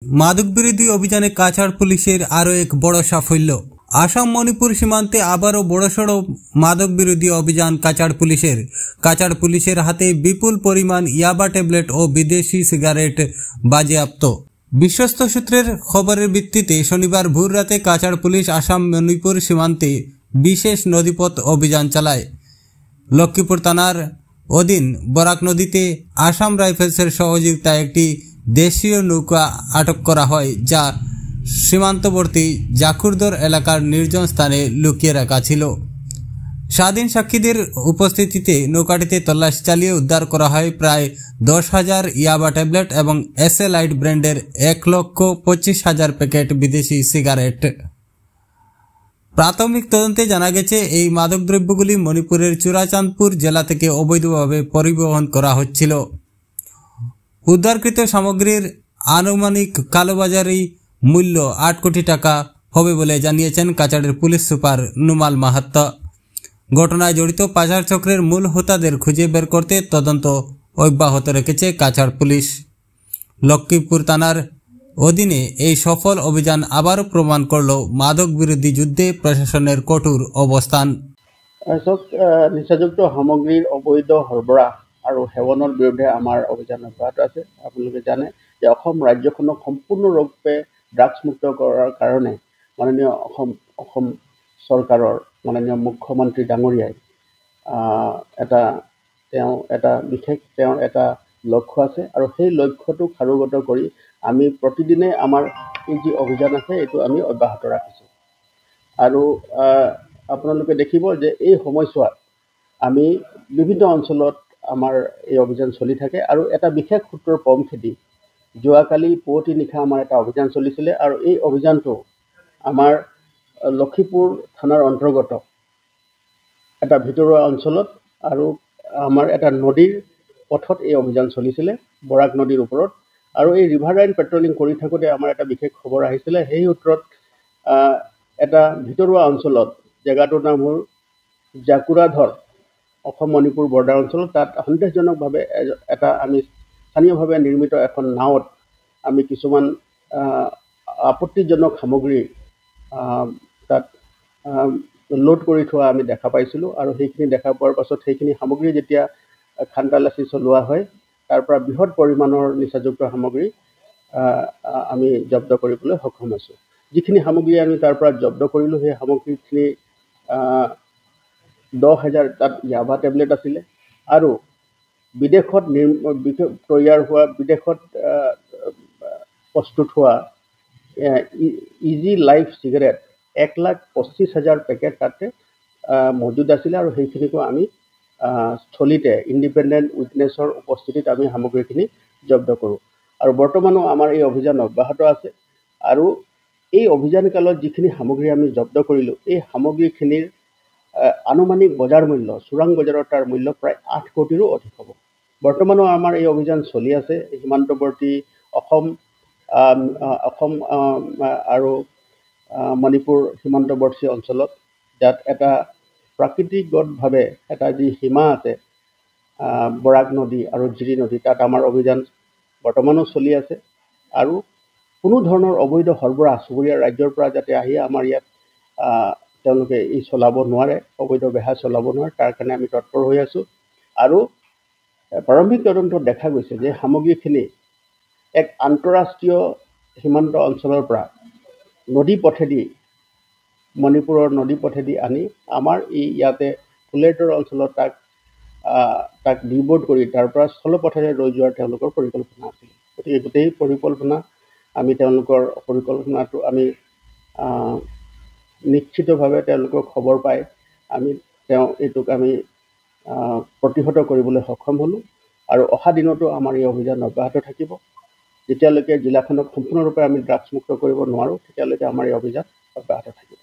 মাদক বিরোধী অভিযানে কাছাড় পুলিশের আরও এক বড় সাফল্য। আসাম মণিপুর সীমান্তে আবারও বড়সড় মাদক বিরোধী অভিযান কাছাড় পুলিশের হাতে বিপুল পরিমাণ ইয়াবা ট্যাবলেট ও বিদেশি সিগারেট বাজেয়াপ্ত। বিশ্বস্ত সূত্রের খবরের ভিত্তিতে শনিবার ভোর রাতে কাছাড় পুলিশ আসাম মণিপুর সীমান্তে বিশেষ নদীপথ অভিযান চালায়। লক্ষ্মীপুর থানার অধীন বরাক নদীতে আসাম রাইফেলসের সহযোগিতায় একটি দেশীয় নৌকা আটক করা হয়, যা সীমান্তবর্তী জাকুরদর এলাকার নির্জন স্থানে লুকিয়ে রাখা ছিল। স্বাধীন সাক্ষীদের উপস্থিতিতে নৌকাটিতে তল্লাশি চালিয়ে উদ্ধার করা হয় প্রায় 10,000 ইয়াবা ট্যাবলেট এবং এসএ লাইট ব্র্যান্ডের 1,25,000 প্যাকেট বিদেশি সিগারেট। প্রাথমিক তদন্তে জানা গেছে, এই মাদকদ্রব্যগুলি মণিপুরের চূড়াচাঁদপুর জেলা থেকে অবৈধভাবে পরিবহন করা হচ্ছিল। উদ্ধারকৃত সামগ্রীর আনুমানিক কালোবাজারি মূল্য 8 কোটি টাকা হবে বলে জানিয়েছেন কাছাড়ের পুলিশ সুপার নুমাল মাহাত্তা। ঘটনায় জড়িত পাচার চক্রের মূল হোতাদের খুঁজে বের করতে তদন্ত অব্যাহত রেখেছে কাছাড় পুলিশ। লক্ষ্মীপুর থানার অধীনে এই সফল অভিযান আবারও প্রমাণ করল মাদক বিরোধী যুদ্ধে প্ৰশাসনেৰ কঠোৰ অৱস্থান। নিচাযুক্ত সামগ্ৰীৰ অবৈধ সৰবৰাহ আৰু সেৱনৰ বিৰুদ্ধে আমাৰ অভিযান অব্যাহত আছে। আপোনালোকে জানে যে অসম ৰাজ্যখনক সম্পূৰ্ণৰূপে ড্ৰাগছমুক্ত কৰাৰ কাৰণে মাননীয় অসম চৰকাৰৰ মাননীয় মুখ্যমন্ত্ৰী ডাঙৰীয়াই এটা লক্ষ্য আছে, আৰু সেই লক্ষ্যটোক সাৰোগত কৰি আমি প্ৰতিদিনে আমাৰ এই যি অভিযান আছে এইটো আমি অব্যাহত ৰাখিছোঁ। আৰু আপোনালোকে দেখিব যে এই সময়ছোৱাত আমি বিভিন্ন অঞ্চলত আমাৰ এই অভিযান চলি থাকে। আৰু এটা বিশেষ সূত্ৰৰ পম খেদি যোৱাকালি পুৱতি নিশা আমাৰ এটা অভিযান চলিছিলে, আৰু এই অভিযানটো আমাৰ লক্ষীপুৰ থানাৰ অন্তৰ্গত এটা ভিতৰুৱা অঞ্চলত আৰু আমাৰ এটা নদীৰ পথত এই অভিযান চলিছিলে, বৰাক নদীৰ ওপৰত। আৰু এই ৰিভাৰ লাইন পেট্ৰলিং কৰি থাকোঁতে আমাৰ এটা বিশেষ খবৰ আহিছিলে। সেই সূত্ৰত এটা ভিতৰুৱা অঞ্চলত, জেগাটোৰ নাম হ'ল জাকুৰাধৰ, অসম মণিপুৰ বৰ্ডাৰ অঞ্চলত, তাত সন্দেহজনকভাৱে এটা আমি স্থানীয়ভাৱে নিৰ্মিত এখন নাৱত আমি কিছুমান আপত্তিজনক সামগ্ৰী তাত লোড কৰি থোৱা আমি দেখা পাইছিলোঁ। আৰু সেইখিনি দেখা পোৱাৰ পাছত সেইখিনি সামগ্ৰী যেতিয়া খানতালাচি চলোৱা হয়, তাৰ পৰা বৃহৎ পৰিমাণৰ নিচাযুক্ত সামগ্ৰী আমি জব্দ কৰিবলৈ সক্ষম হৈছোঁ। যিখিনি সামগ্ৰী আমি তাৰ পৰা জব্দ কৰিলোঁ, সেই সামগ্ৰীখিনি 10,000 তাত ইয়াবা টেবলেট আছিলে, আৰু বিদেশত তৈয়াৰ হোৱা, বিদেশত প্ৰস্তুত হোৱা ইজি লাইফ চিগাৰেট 1,25,000 পেকেট তাতে মজুদ আছিলে। আৰু সেইখিনিকো আমি স্থলীতে ইণ্ডিপেণ্ডেণ্ট উইটনেছৰ উপস্থিতিত আমি সামগ্ৰীখিনি জব্দ কৰোঁ। আৰু বৰ্তমানো আমাৰ এই অভিযান অব্যাহত আছে। আৰু এই অভিযান কালত যিখিনি সামগ্ৰী আমি জব্দ কৰিলোঁ, এই সামগ্ৰীখিনিৰ আনুমানিক বজাৰ মূল্য, চোৰাং বজাৰত তাৰ মূল্য প্ৰায় 8 কোটিৰো অধিক হ'ব। বৰ্তমানো আমাৰ এই অভিযান চলি আছে সীমান্তৱৰ্তী অসম আৰু মণিপুৰ সীমান্তৱৰ্তী অঞ্চলত, যাত এটা প্ৰাকৃতিকগতভাৱে এটা যি সীমা আছে, বৰাক নদী আৰু জিৰি নদী, তাত আমাৰ অভিযান বৰ্তমানো চলি আছে। আৰু কোনো ধৰণৰ অবৈধ সৰবৰাহ চুবুৰীয়া ৰাজ্যৰ পৰা যাতে আহি আমাৰ ইয়াত তেওঁলোকে চলাব নোৱাৰে, অবৈধ বেহা চলাব নোৱাৰে, তাৰ কাৰণে আমি তৎপৰ হৈ আছোঁ। আৰু প্ৰাৰম্ভিক তদন্তত দেখা গৈছে যে সামগ্ৰীখিনি এক আন্তঃৰাষ্ট্ৰীয় সীমান্ত অঞ্চলৰ পৰা নদী পথেদি, মণিপুৰৰ নদী পথেদি আনি আমাৰ এই ইয়াতে ফুলেৰটোৰ অঞ্চলত তাক ডিবোৰ্ড কৰি তাৰ পৰা স্থলপথেৰে লৈ যোৱাৰ তেওঁলোকৰ পৰিকল্পনা আছিল। গতিকে গোটেই তেওঁলোকৰ পৰিকল্পনাটো আমি নিশ্চিতভাৱে তেওঁলোকৰ খবৰ পাই এইটোক আমি প্ৰতিহত কৰিবলৈ সক্ষম হ'লোঁ। আৰু অহা দিনতো আমাৰ এই অভিযান অব্যাহত থাকিব। যেতিয়ালৈকে জিলাখনক সম্পূৰ্ণৰূপে আমি ড্ৰাগছমুক্ত কৰিব নোৱাৰোঁ, তেতিয়ালৈকে আমাৰ এই অভিযান অব্যাহত থাকিব।